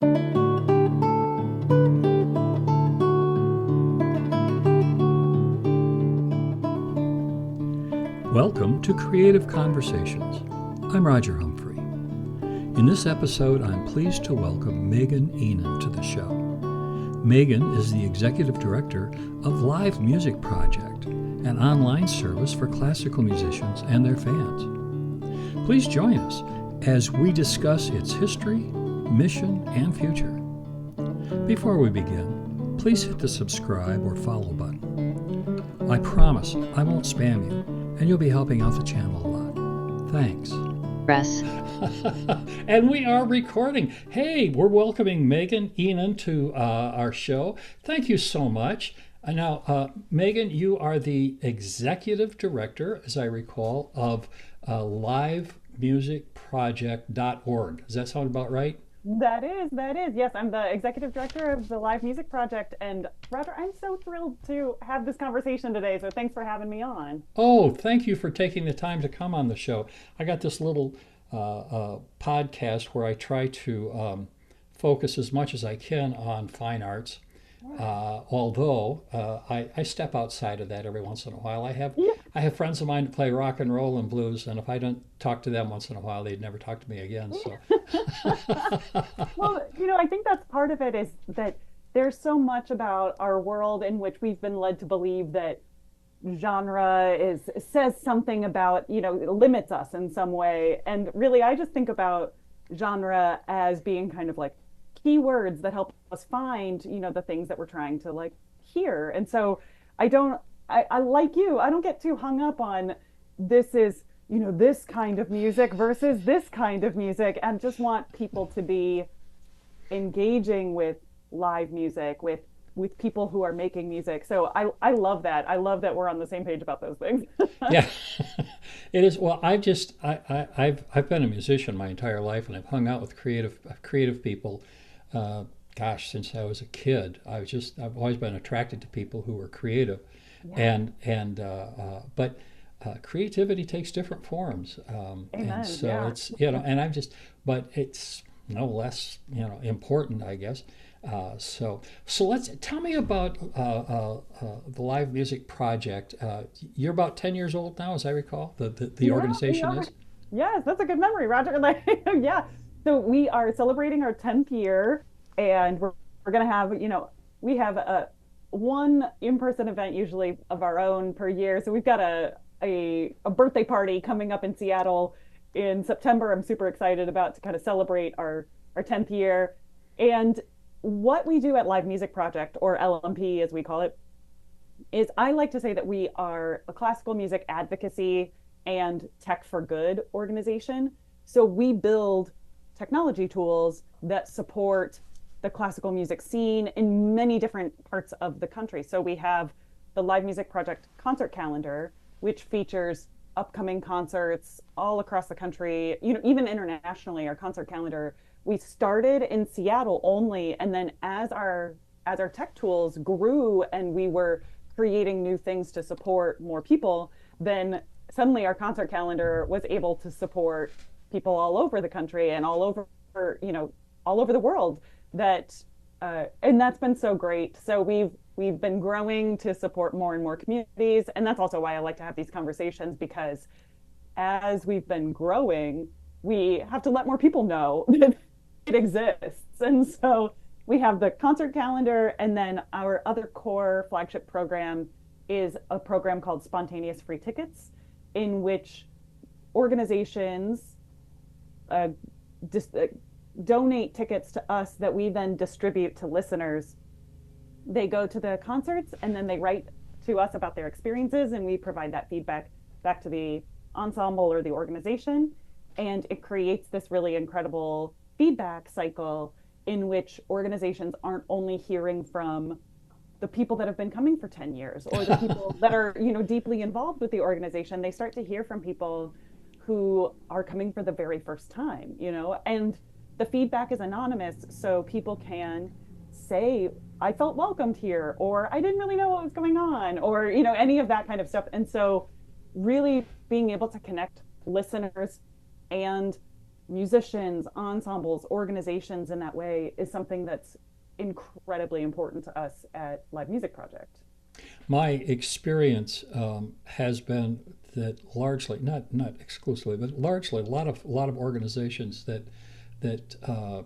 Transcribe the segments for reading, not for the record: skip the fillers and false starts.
Welcome to Creative Conversations. I'm Roger Humphrey. In this episode, I'm pleased to welcome Ihnen to the show. Megan is the Executive Director of Live Music Project, an online service for classical musicians and their fans. Please join us as we discuss its history, mission, and future. Before we begin, please hit the subscribe or follow button. I promise I won't spam you, and you'll be helping out the channel a lot. Thanks. Press. And we are recording. Hey, we're welcoming Ihnen to our show. Thank you so much. Now, Megan, you are the Executive Director, as I recall, of livemusicproject.org. Does that sound about right? That is. Yes, I'm the Executive Director of the Live Music Project. And Roger, I'm so thrilled to have this conversation today. So thanks for having me on. Oh, thank you for taking the time to come on the show. I got this little podcast where I try to focus as much as I can on fine arts. Although I step outside of that every once in a while. I have friends of mine that play rock and roll and blues, and if I don't talk to them once in a while, they'd never talk to me again. So, well, I think that's part of it, is that there's so much about our world in which we've been led to believe that genre says something about, limits us in some way. And really, I just think about genre as being kind of like keywords that help us find, the things that we're trying to hear. And so I like you, I don't get too hung up on this is, this kind of music versus this kind of music, and just want people to be engaging with live music, with people who are making music. So I love that. I love that we're on the same page about those things. Yeah, it is. Well, I've been a musician my entire life, and I've hung out with creative people. Since I was a kid, I've always been attracted to people who were creative, yeah. But creativity takes different forms, and so yeah. It's but it's no less important, I guess. So let's tell me about the Live Music Project. You're about 10 years old now, as I recall. The organization is. Yes, that's a good memory, Roger. Yeah. So we are celebrating our 10th year, and we're going to have, we have one in-person event usually of our own per year. So we've got a birthday party coming up in Seattle in September. I'm super excited about to kind of celebrate our 10th year. And what we do at Live Music Project, or LMP as we call it, is I like to say that we are a classical music advocacy and tech for good organization. So we build technology tools that support the classical music scene in many different parts of the country. So we have the Live Music Project concert calendar, which features upcoming concerts all across the country, even internationally. Our concert calendar, we started in Seattle only, and then as our tech tools grew and we were creating new things to support more people, then suddenly our concert calendar was able to support people all over the country and all over the world. And that's been so great. So we've been growing to support more and more communities, and that's also why I like to have these conversations, because as we've been growing, we have to let more people know that it exists. And so we have the concert calendar, and then our other core flagship program is a program called Spontaneous Free Tickets, in which organizations donate tickets to us that we then distribute to listeners. They go to the concerts and then they write to us about their experiences, and we provide that feedback back to the ensemble or the organization. And it creates this really incredible feedback cycle in which organizations aren't only hearing from the people that have been coming for 10 years or the people that are, deeply involved with the organization. They start to hear from people who are coming for the very first time, and the feedback is anonymous. So people can say, I felt welcomed here, or I didn't really know what was going on, or, any of that kind of stuff. And so really being able to connect listeners and musicians, ensembles, organizations in that way is something that's incredibly important to us at Live Music Project. My experience has been that largely, not exclusively, but largely, a lot of organizations that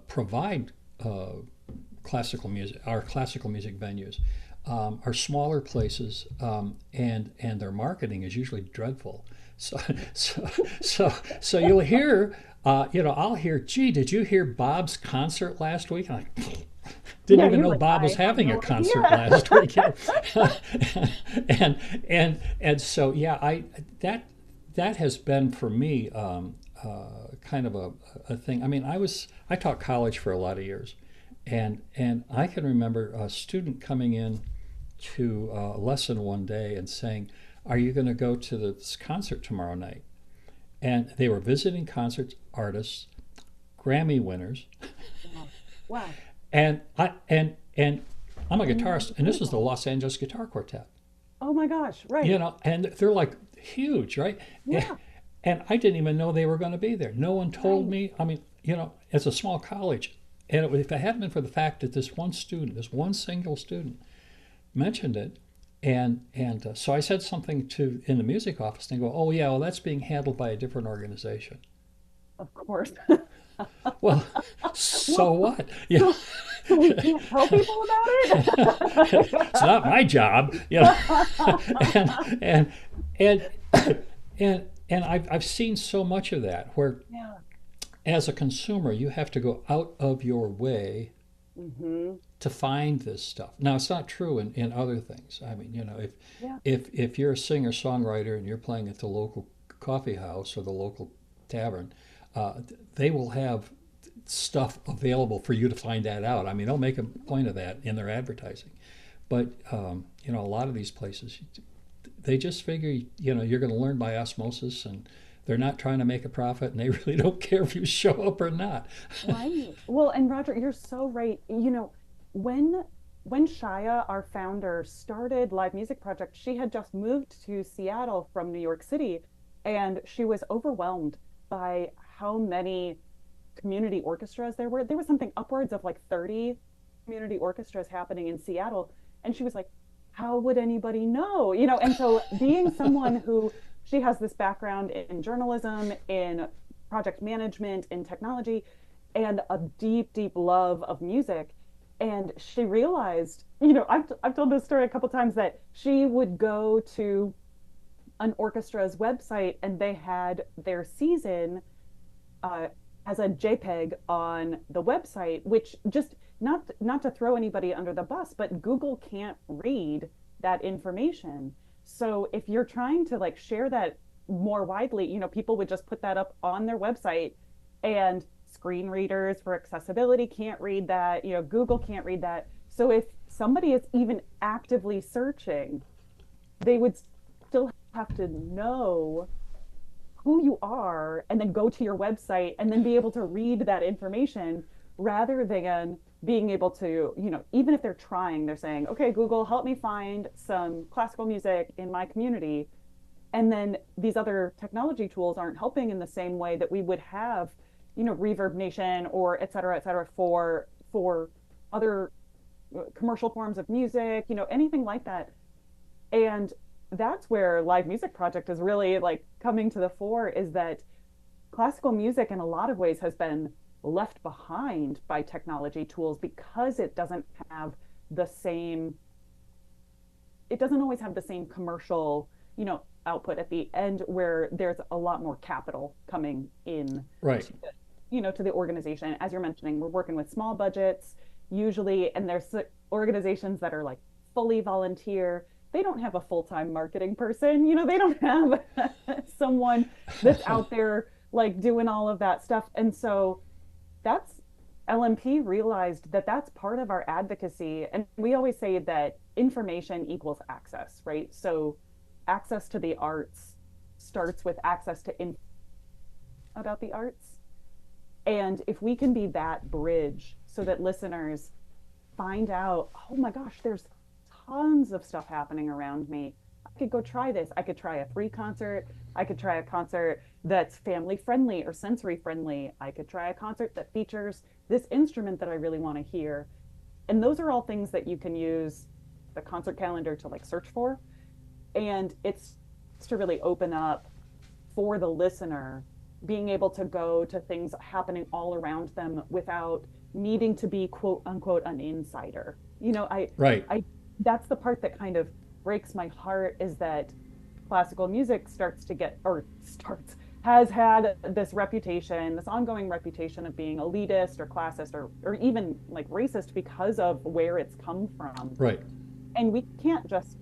provide classical music, our classical music venues, are smaller places, and their marketing is usually dreadful. So so so you'll hear, I'll hear, gee, did you hear Bob's concert last week? I'm like, didn't Yeah, even you're know like, Bob was I have having a no concert idea. last week. And so yeah, I that has been for me, kind of a thing. I mean, I taught college for a lot of years, and I can remember a student coming in to a lesson one day and saying, "Are you going to go to this concert tomorrow night?" And they were visiting concert artists, Grammy winners, Wow. Wow. and I'm a And that's guitarist, and this is the incredible. Los Angeles Guitar Quartet. Oh my gosh, right. And they're like huge, right? Yeah, And I didn't even know they were going to be there. No one told right. me. I mean, it's a small college, and if it hadn't been for the fact that this one student, this one single student, mentioned it, and so I said something to in the music office, and they go, "Oh yeah, well that's being handled by a different organization." Of course. Well, so Well, what? so so we can't tell people about It's not my job, and and and and I've seen so much of that where, Yeah. as a consumer, you have to go out of your way Mm-hmm. to find this stuff. Now, it's not true in other things. I mean, Yeah. if you're a singer songwriter and you're playing at the local coffee house or the local tavern, they will have stuff available for you to find that out. I mean, they'll make a point of that in their advertising. But a lot of these places, they just figure you're going to learn by osmosis, and they're not trying to make a profit, and they really don't care if you show up or not. Right. Well, and Roger, you're so right. When when Shaya, our founder, started Live Music Project, she had just moved to Seattle from New York City, and she was overwhelmed by how many community orchestras there were. There was something upwards of like 30 community orchestras happening in Seattle. And she was like, how would anybody know? And so being someone who she has this background in journalism, in project management, in technology, and a deep, deep love of music. And she realized, I've told this story a couple times that she would go to an orchestra's website and they had their season uh, as a JPEG on the website, which just not to throw anybody under the bus, but Google can't read that information. So if you're trying to like share that more widely, people would just put that up on their website, and screen readers for accessibility can't read that, Google can't read that. So if somebody is even actively searching, they would still have to know who you are and then go to your website and then be able to read that information rather than being able to, even if they're trying, they're saying, okay, Google, help me find some classical music in my community. And then these other technology tools aren't helping in the same way that we would have, Reverb Nation or et cetera, for other commercial forms of music, anything like that. And that's where Live Music Project is really like coming to the fore, is that classical music in a lot of ways has been left behind by technology tools because have the same it doesn't always have the same commercial, output at the end where there's a lot more capital coming in Right. to to the organization. As you're mentioning, we're working with small budgets usually, and there's organizations that are like fully volunteer. They don't have a full-time marketing person, they don't have someone that's out there like doing all of that stuff. And so that's LMP realized that that's part of our advocacy. And we always say that information equals access, right? So access to the arts starts with access to info about the arts. And if we can be that bridge so that listeners find out, oh my gosh, there's tons of stuff happening around me. I could go try this. I could try a free concert. I could try a concert that's family friendly or sensory friendly. I could try a concert that features this instrument that I really want to hear. And those are all things that you can use the concert calendar to like search for. And it's to really open up for the listener being able to go to things happening all around them without needing to be quote unquote an insider. Right. I that's the part that kind of breaks my heart is that classical music starts to get or starts has had this reputation, this ongoing reputation of being elitist or classist or even like racist because of where it's come from. Right. And we can't just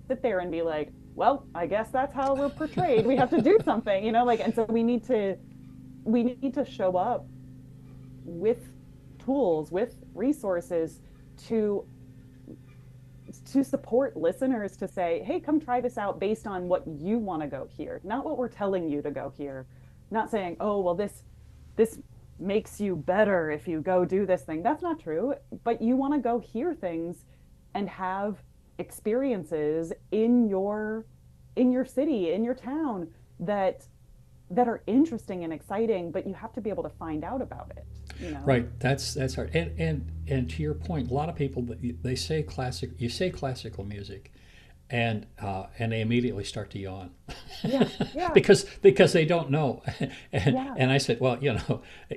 sit there and be like, well, I guess that's how we're portrayed. We have to do something, like, and so we need to show up with tools, with resources to support listeners to say, hey, come try this out based on what you want to go hear, not what we're telling you to go hear. Not saying, oh, well, this makes you better if you go do this thing. That's not true. But you want to go hear things and have experiences in your city, in your town that are interesting and exciting, but you have to be able to find out about it. Right. That's hard. And to your point, a lot of people they say you say classical music, and they immediately start to yawn. Yeah, yeah, because they don't know. and, yeah. and I said, well,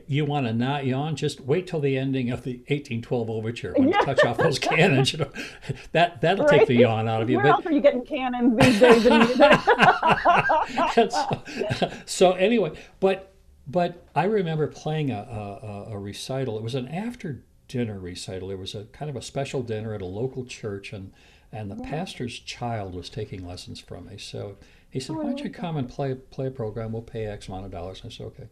you want to not yawn, just wait till the ending of the 1812 overture when you Yeah, touch off those cannons. That'll take right. the yawn out of you. Where But else are you getting cannons these days in music? so anyway, but I remember playing a recital. It was an after dinner recital. It was a kind of a special dinner at a local church, and the Yeah. pastor's child was taking lessons from me. So he said, Oh, I "Why don't you love come that. and play a program? We'll pay X amount of dollars." And I said, "Okay."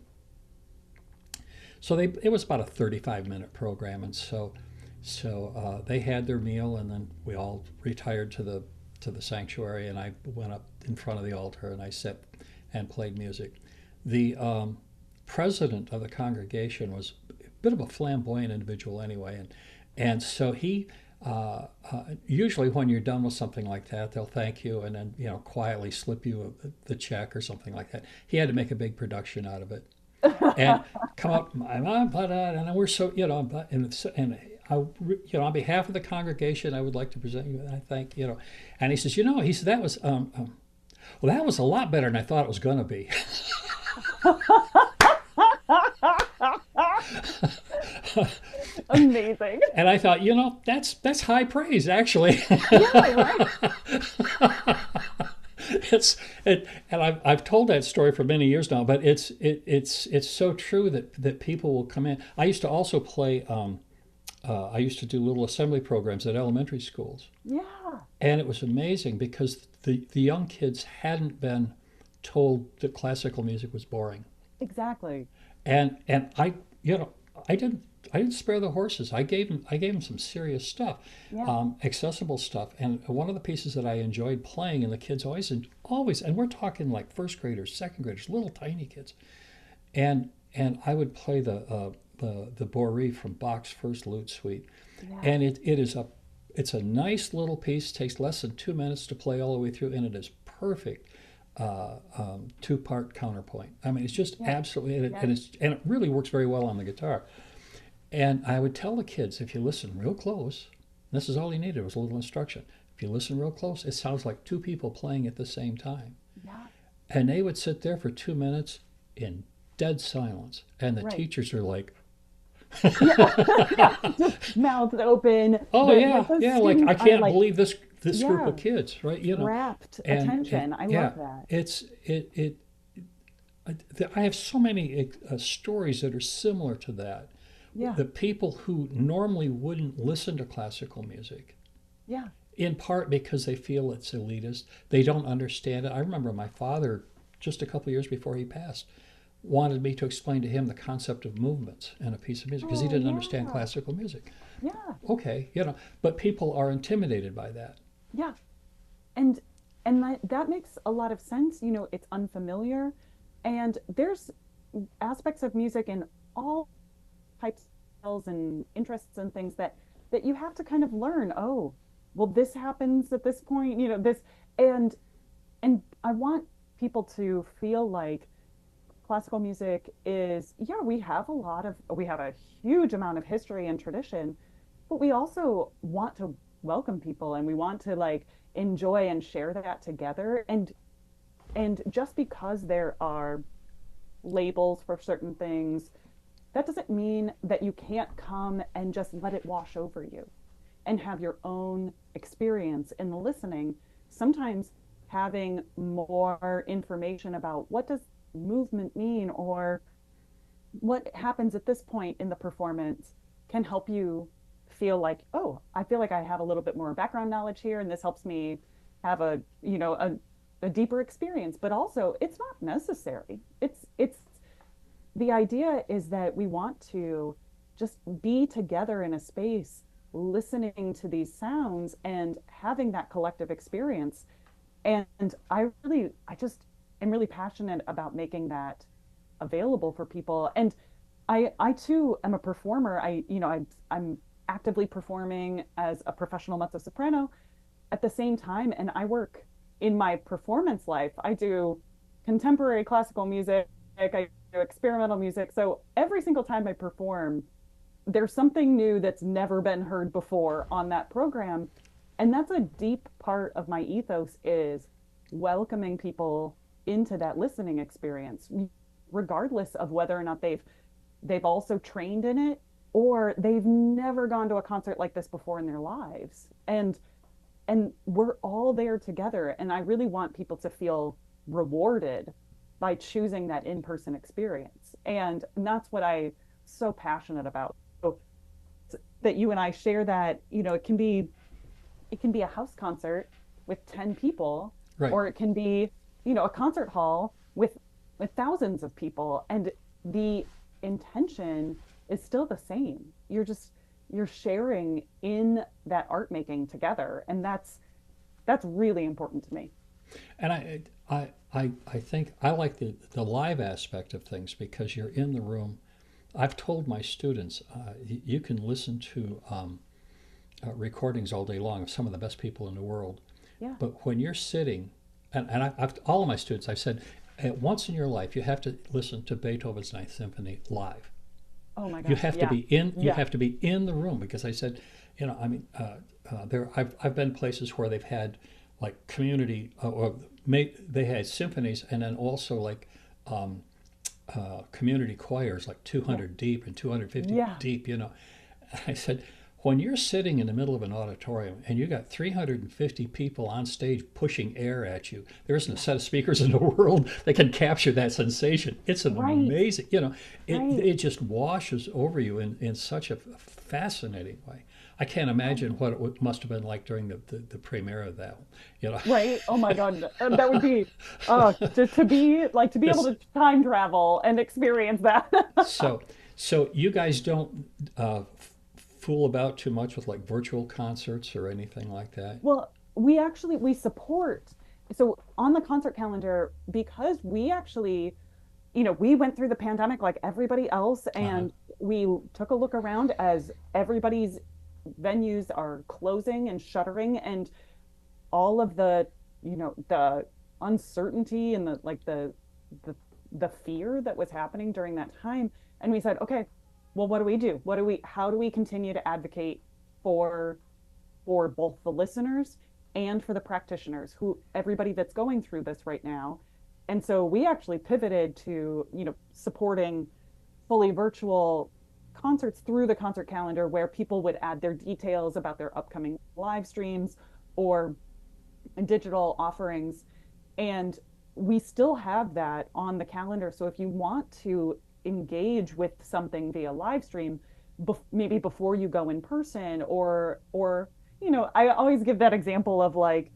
So it was about a 35-minute program, and so they had their meal, and then we all retired to the sanctuary, and I went up in front of the altar and I sat and played music. The president of the congregation was a bit of a flamboyant individual anyway, and so he usually when you're done with something like that, they'll thank you and then quietly slip you the check or something like that. He had to make a big production out of it and come up, and we're so and I, on behalf of the congregation, I would like to present you. And I thank and he says, he said that was well, that was a lot better than I thought it was going to be. Amazing. And I thought, that's high praise, actually. Yeah, right. And I've told that story for many years now, but it's so true that people will come in. I used to also play. I used to do little assembly programs at elementary schools, Yeah, and it was amazing because the young kids hadn't been told that classical music was boring, exactly. and I didn't spare the horses. I gave them some serious stuff, Yeah, accessible stuff. And one of the pieces that I enjoyed playing, and the kids always, and we're talking like first graders, second graders, little tiny kids, and I would play the Bourrée from Bach's First Lute Suite, yeah, and it's a nice little piece. Takes less than 2 minutes to play all the way through, and it is perfect. Two-part counterpoint. I mean, it's just yeah, absolutely, yeah. and it really works very well on the guitar. And I would tell the kids, if you listen real close, this is all you needed was a little instruction. If you listen real close, it sounds like two people playing at the same time. Yeah, And they would sit there for 2 minutes in dead silence. And the right. teachers are like, Yeah, yeah. Just mouths open. oh Like yeah, those yeah, like I students are can't like, believe this group yeah, of kids, right? rapt And attention. I yeah, love that. I have so many stories that are similar to that. Yeah, The people who normally wouldn't listen to classical music, yeah, in part because they feel it's elitist, they don't understand it. I remember my father, just a couple of years before he passed, wanted me to explain to him the concept of movements in a piece of music because he oh didn't understand yeah, classical music. yeah, Okay, but people are intimidated by that. yeah. And that makes a lot of sense. It's unfamiliar, and there's aspects of music in all types of skills and interests and things that you have to kind of learn. Oh, well, this happens at this point. This, And and I want people to feel like classical music is, yeah, we have a huge amount of history and tradition, but we also want to welcome people and we want to like enjoy and share that together. And just because there are labels for certain things, that doesn't mean that you can't come and just let it wash over you and have your own experience in the listening. Sometimes having more information about what does movement mean or what happens at this point in the performance can help you feel like, oh, I feel like I have a little bit more background knowledge here, and this helps me have a deeper experience. But also, it's not necessary. It's the idea is that we want to just be together in a space, listening to these sounds and having that collective experience. And I just am really passionate about making that available for people. And I too am a performer. I'm actively performing as a professional mezzo soprano at the same time, and I work in my performance life. I do contemporary classical music, I do experimental music. So every single time I perform, there's something new that's never been heard before on that program. And that's a deep part of my ethos is welcoming people into that listening experience, regardless of whether or not they've also trained in it or they've never gone to a concert like this before in their lives. And we're all there together. And I really want people to feel rewarded by choosing that in-person experience. And that's what I'm so passionate about. So that you and I share that, it can be a house concert with 10 people, Right. or it can be, a concert hall with thousands of people. And the intention is still the same. You're sharing in that art making together. And that's really important to me. And I think I like the live aspect of things because you're in the room. I've told my students, you can listen to recordings all day long of some of the best people in the world. Yeah. But when you're sitting, all of my students, I've said, once in your life, you have to listen to Beethoven's Ninth Symphony live. Oh my You gosh. have to Yeah. be in. You Yeah. have to be in the room because I said, I mean, there. I've been places where they've had like community or they had symphonies and then also like community choirs like Yeah. 200 deep and 250 Yeah. deep. I said, when you're sitting in the middle of an auditorium and you got 350 people on stage pushing air at you, there isn't a Yeah. set of speakers in the world that can capture that sensation. It's an Right. amazing, Right. it just washes over you in such a fascinating way. I can't imagine Oh. what it must have been like during the premiere of that. You know, Right. Oh my God. That would be to be able this to time travel and experience that. so so you guys don't fool about too much with like virtual concerts or anything like that. Well, we support, so on the concert calendar, because we actually, we went through the pandemic like everybody else, Uh-huh. and we took a look around as everybody's venues are closing and shuttering, and all of the uncertainty and the the fear that was happening during that time. And we said, okay, well, what do we do? How do we continue to advocate for for both the listeners and for the practitioners, who everybody that's going through this right now? And so we actually pivoted to, supporting fully virtual concerts through the concert calendar, where people would add their details about their upcoming live streams or digital offerings. And we still have that on the calendar. So if you want to engage with something via live stream, maybe before you go in person, or I always give that example of like,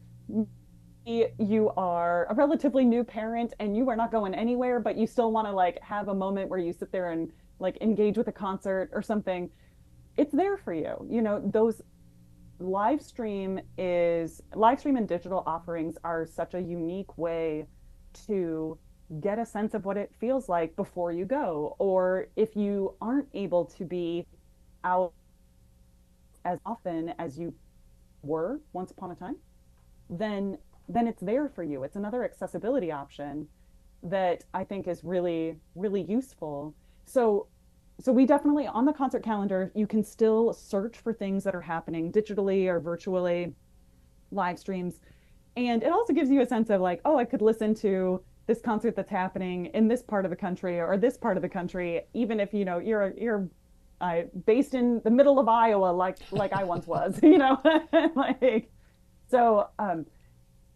you are a relatively new parent and you are not going anywhere, but you still want to like have a moment where you sit there and like engage with a concert or something. It's there for you. Those live stream and digital offerings are such a unique way to get a sense of what it feels like before you go, or if you aren't able to be out as often as you were once upon a time, then then it's there for you. It's another accessibility option that I think is really, really useful. So, so we definitely on the concert calendar, you can still search for things that are happening digitally or virtually, live streams. And it also gives you a sense of like, oh, I could listen to this concert that's happening in this part of the country or this part of the country, even if you're based in the middle of Iowa, like I once was, like so.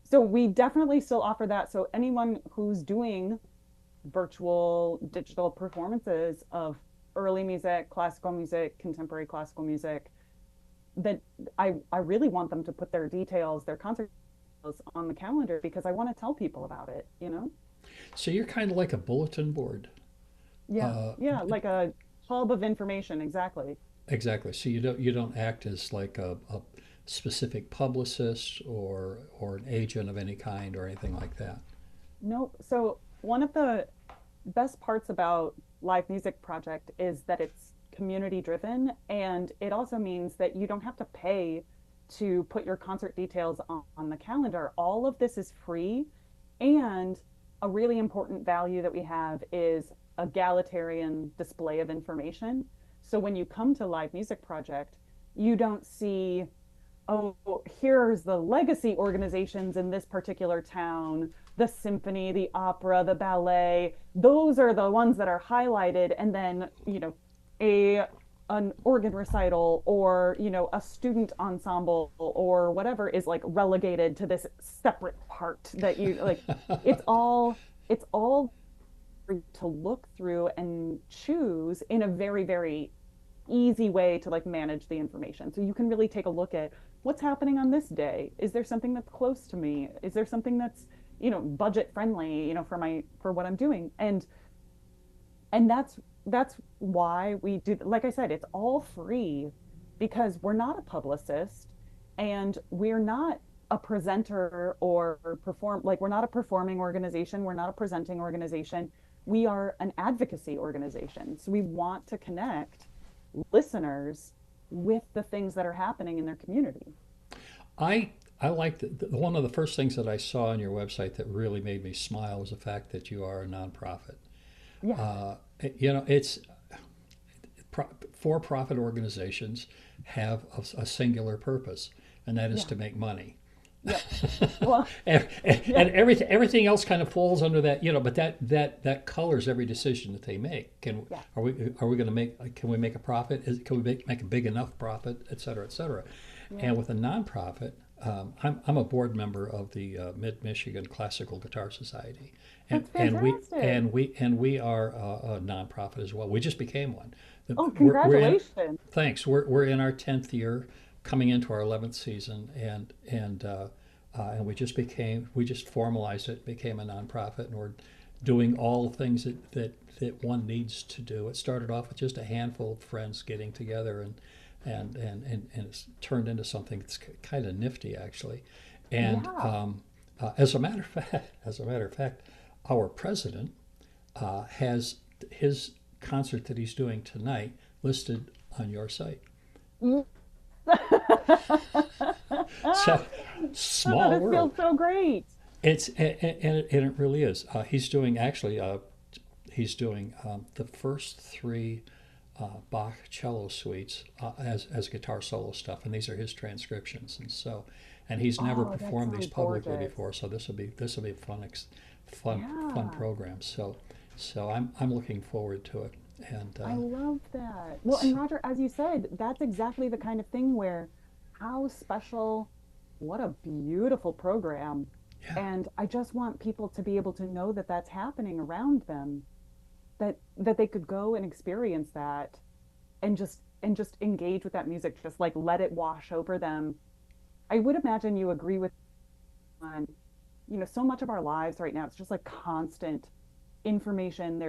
So we definitely still offer that. So anyone who's doing virtual digital performances of early music, classical music, contemporary classical music, that I really want them to put their details, their concert details on the calendar because I want to tell people about it. So you're kind of like a bulletin board. Yeah. Uh, Yeah, like a hub of information, exactly. exactly. So you don't act as like a specific publicist or an agent of any kind or anything like that. Nope. So one of the best parts about live music project is that it's community driven, and it also means that you don't have to pay to put your concert details on the calendar. All of this is free, and a really important value that we have is egalitarian display of information. So when you come to live music project, you don't see, oh, here's the legacy organizations in this particular town, the symphony, the opera, the ballet. Those are the ones that are highlighted. And then, a an organ recital or, a student ensemble or whatever is like relegated to this separate part that you like. It's all to look through and choose in a very, very easy way to like manage the information. So you can really take a look at what's happening on this day. Is there something that's close to me? Is there something that's, budget friendly, for what I'm doing? And that's why we do, like I said, it's all free because we're not a publicist and we're not a presenter or perform like we're not a performing organization, we're not a presenting organization. We are an advocacy organization. So we want to connect listeners with the things that are happening in their community. I like one of the first things that I saw on your website that really made me smile was the fact that you are a nonprofit. Yeah. Uh, it's for-profit organizations have a singular purpose, and that is Yeah. to make money. Yep. Well, And yeah. everything else kind of falls under that, but that colors every decision that they make. Yeah. Are we going to make, can we make a profit? Can we make a big enough profit, et cetera, et cetera? Yeah. And with a nonprofit, I'm a board member of the Mid Michigan Classical Guitar Society, and That's and we fantastic. and we and we are a nonprofit as well. We just became one. Oh, We're in, congratulations. thanks. We're in our 10th year, coming into our 11th season, and we just formalized it, became a nonprofit, and we're doing all the things that one needs to do. It started off with just a handful of friends getting together, and it's turned into something that's kind of nifty actually. And Yeah. as a matter of fact, our president has his concert that he's doing tonight listed on your site. Mm. So Oh, small this feels world. so great. And it really is. He's doing the first three Bach cello suites as guitar solo stuff, and these are his transcriptions. And he's never Oh, that performed these sounds publicly gorgeous. before, so this will be a fun Yeah. program. So I'm looking forward to it. And I love that. Well, and Roger, as you said, that's exactly the kind of thing where how special, what a beautiful program. yeah, And I just want people to be able to know that that's happening around them, that they could go and experience that and just engage with that music, just like let it wash over them. I would imagine you agree with on, so much of our lives right now, it's just like constant information.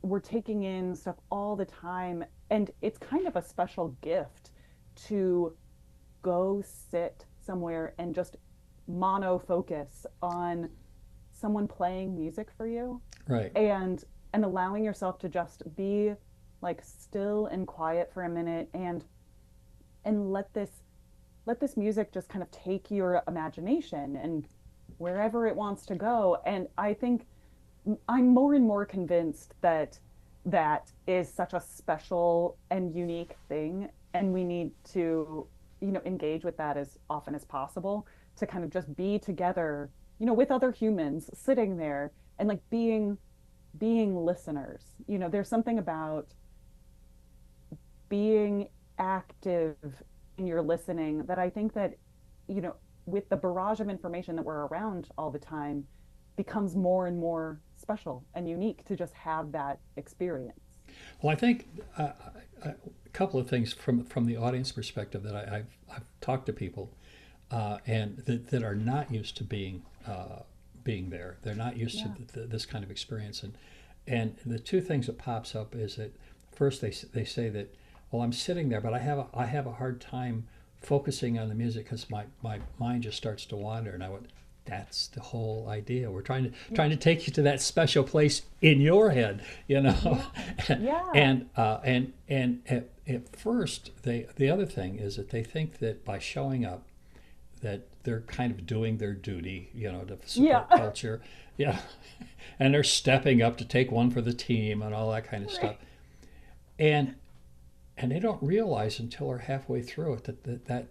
We're taking in stuff all the time, and it's kind of a special gift to go sit somewhere and just mono focus on someone playing music for you right. and allowing yourself to just be like still and quiet for a minute and let this music just kind of take your imagination wherever it wants to go. And I think I'm more and more convinced that that is such a special and unique thing. And we need to, engage with that as often as possible to kind of just be together, with other humans sitting there and like being listeners. There's something about being active in your listening that I think that, you know, with the barrage of information that we're around all the time, becomes more and more special and unique to just have that experience. Well, I think a couple of things from the audience perspective that I've talked to people and that are not used to being there. They're not used to Yeah. this kind of experience, and the two things that pops up is that first they say that, well, I'm sitting there, but I have a hard time focusing on the music because my mind just starts to wander, and I went. That's the whole idea. We're Yeah. trying to take you to that special place in your head, you know. Yeah. Yeah. And at first, the other thing is that they think that by showing up, that they're kind of doing their duty, you know, to Yeah. support culture, yeah, and they're stepping up to take one for the team and all that kind of stuff, Right. and and they don't realize until they're halfway through it that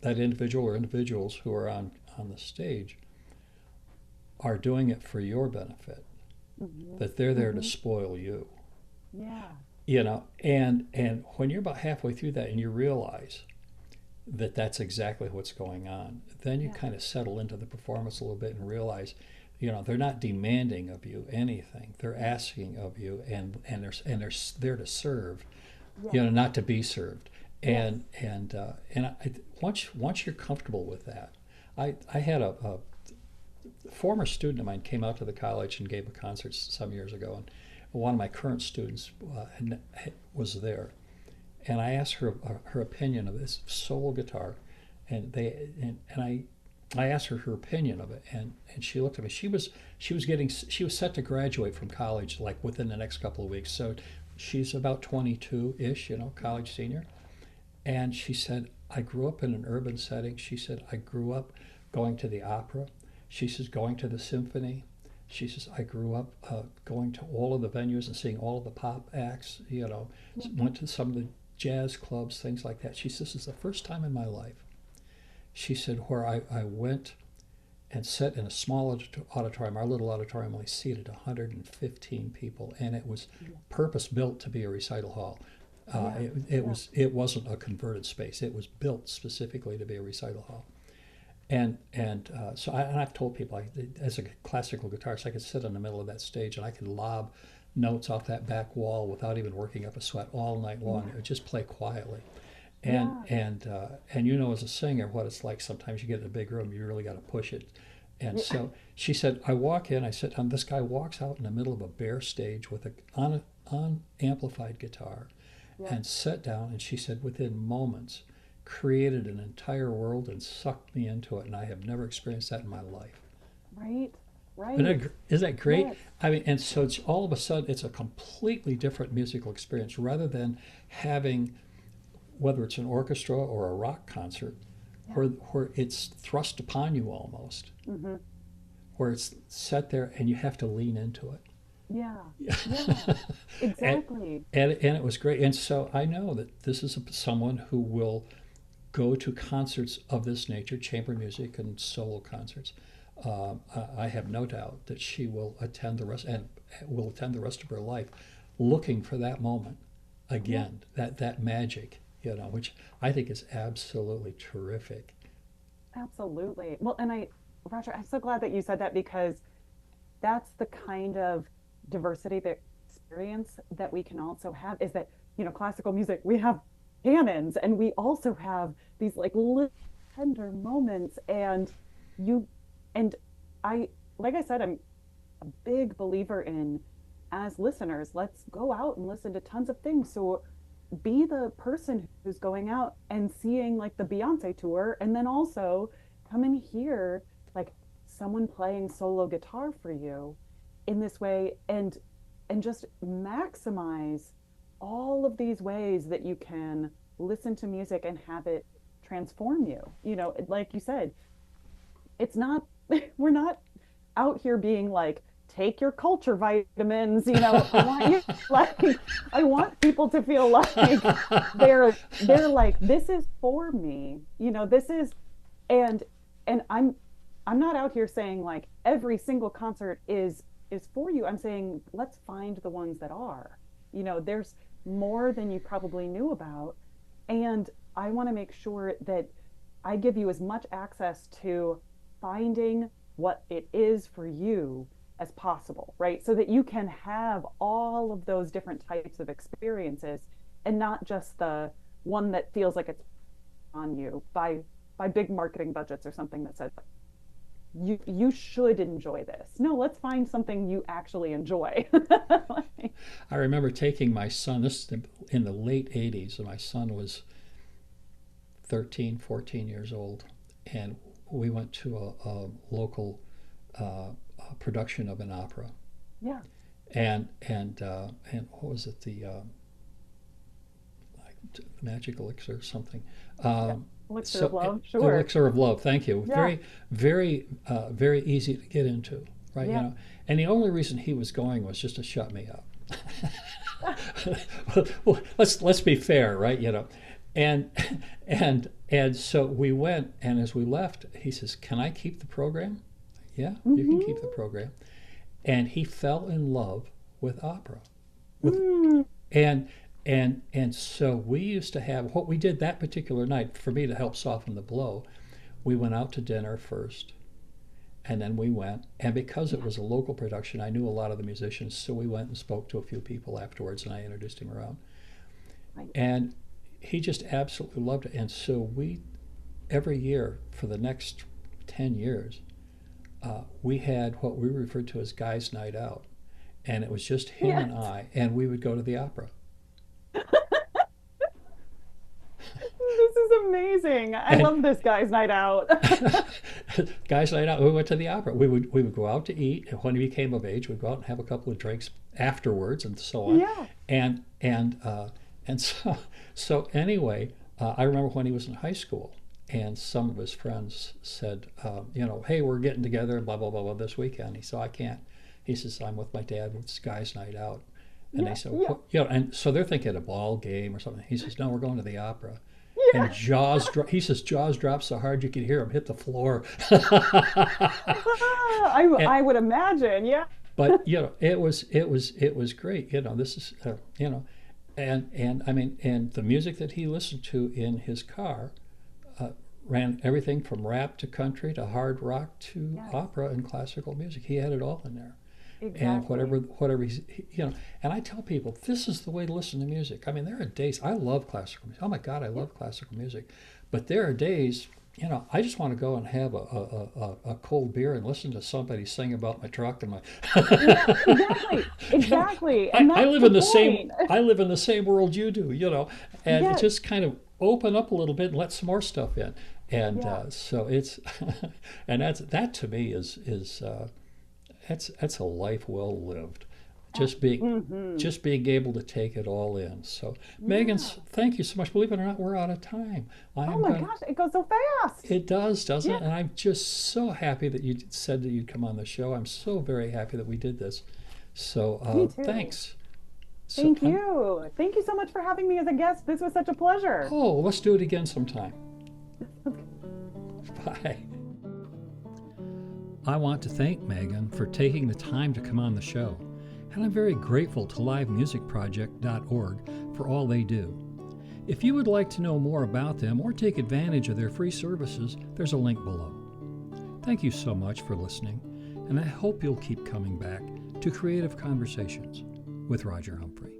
that individual or individuals who are on the stage are doing it for your benefit, Hmm. that they're there to Hmm. spoil you, Yeah. you know. And when you're about halfway through that and you realize that that's exactly what's going on, then you Yeah. kind of settle into the performance a little bit and realize, you know, they're not demanding of you anything, they're asking of you, and they're there to serve, you Yes. know, not to be served. Yes. Once you're comfortable with that, I had a former student of mine came out to the college and gave a concert some years ago, and one of my current students was there, and I asked her opinion of this solo guitar, and I asked her opinion of it, and she looked at me. She was set to graduate from college like within the next couple of weeks, so she's about 22 ish, you know, college senior. And she said, I grew up in an urban setting. She said, I grew up going to the opera. She says, going to the symphony. She says, I grew up going to all of the venues and seeing all of the pop acts, you know, Yeah. went to some of the jazz clubs, things like that. She says, this is the first time in my life, she said, where I went and sat in a small auditorium. Our little auditorium only seated 115 people, and it was Yeah. purpose built to be a recital hall. Yeah. Yeah. It wasn't a converted space. It was built specifically to be a recital hall. And I've told people, as a classical guitarist, I could sit in the middle of that stage and I could lob notes off that back wall without even working up a sweat all night long. It Yeah. would just play quietly. And Yeah. and and you know, as a singer, what it's like. Sometimes you get in a big room, you really got to push it. And Yeah. so she said, I walk in, I sit down. This guy walks out in the middle of a bare stage with a on amplified guitar, Yeah. and sat down. And she said, within moments, created an entire world and sucked me into it. And I have never experienced that in my life. Right. Isn't Right. is that great? Yes. I mean, and so it's all of a sudden it's a completely different musical experience rather than having, whether it's an orchestra or a rock concert, Yeah. where it's thrust upon you almost, Hmm. where it's set there and you have to lean into Yeah. Yeah. it. and, Exactly. and it was great. And so I know that this is someone who will go to concerts of this nature, chamber music and solo concerts. I have no doubt that she will attend the rest and will attend the rest of her life, looking for that moment Yeah. again, that magic, you know, which I think is absolutely terrific. Absolutely. Well, and Roger, I'm so glad that you said that because that's the kind of diversity of experience that we can also have is that, classical music, we have canons and we also have these like little tender moments you, and I, like I said, I'm a big believer in as listeners, let's go out and listen to tons of things. So be the person who's going out and seeing like the Beyonce tour and then also come and hear like someone playing solo guitar for you in this way and just maximize all of these ways that you can listen to music and have it transform you. Like you said, it's not, we're not out here being like, take your culture vitamins, I want you like, I want people to feel like they're like, this is for me, this is, and I'm not out here saying like every single concert is for you. I'm saying let's find the ones that are. There's more than you probably knew about. And I want to make sure that I give you as much access to finding what it is for you as possible, right? So that you can have all of those different types of experiences and not just the one that feels like it's on you by big marketing budgets or something that says you should enjoy this. No, let's find something you actually enjoy. I remember taking my son, this is in the late 80s, and my son was 13, 14 years old, and we went to a local production of an opera. Yeah. And what was it, the Magic Elixir or something? Elixir of Love, sure. Elixir of Love, thank you. Yeah. Very easy to get into, right? Yeah. And the only reason he was going was just to shut me up. Well, let's be fair, right? And so we went, and as we left, he says, "Can I keep the program?" Yeah, you can keep the program. And he fell in love with opera, and so we used to have, what we did that particular night, for me to help soften the blow, we went out to dinner first, and then we went, and because it was a local production, I knew a lot of the musicians, so we went and spoke to a few people afterwards, and I introduced him around. Right. And he just absolutely loved it. And so we, every year for the next 10 years, we had what we referred to as Guys' Night Out. And it was just him and I, and we would go to the opera. This is amazing. I love this Guys' Night Out. Guys' Night Out. We went to the opera. We would go out to eat, and when he became of age, we'd go out and have a couple of drinks afterwards, and so on. Yeah. And so anyway, I remember when he was in high school, and some of his friends said, hey, we're getting together, blah blah blah blah, this weekend. He said, I can't. He says, I'm with my dad. It's Guys' Night Out. And they said, and so they're thinking a ball game or something. He says, no, we're going to the opera. Yeah. And he says Jaws dropped so hard you could hear him hit the floor. I would imagine, yeah. But it was great. This is and I mean, and the music that he listened to in his car ran everything from rap to country to hard rock to opera and classical music. He had it all in there. Exactly. And whatever he's, and I tell people, this is the way to listen to music. I mean, there are days, I love classical music. Oh my God, I love classical music. But there are days, I just want to go and have a cold beer and listen to somebody sing about my truck and my. Exactly. And I live in the same. I live in the same world you do, and just kind of open up a little bit and let some more stuff in. And so it's, and that to me is. That's a life well lived. Just being able to take it all in. So, Megan, thank you so much. Believe it or not, we're out of time. Gosh, it goes so fast. It does, doesn't it? And I'm just so happy that you said that you'd come on the show. I'm so very happy that we did this. So, thanks. Thank you. Thank you so much for having me as a guest. This was such a pleasure. Oh, let's do it again sometime. Bye. I want to thank Megan for taking the time to come on the show, and I'm very grateful to livemusicproject.org for all they do. If you would like to know more about them or take advantage of their free services, there's a link below. Thank you so much for listening, and I hope you'll keep coming back to Creative Conversations with Roger Humphrey.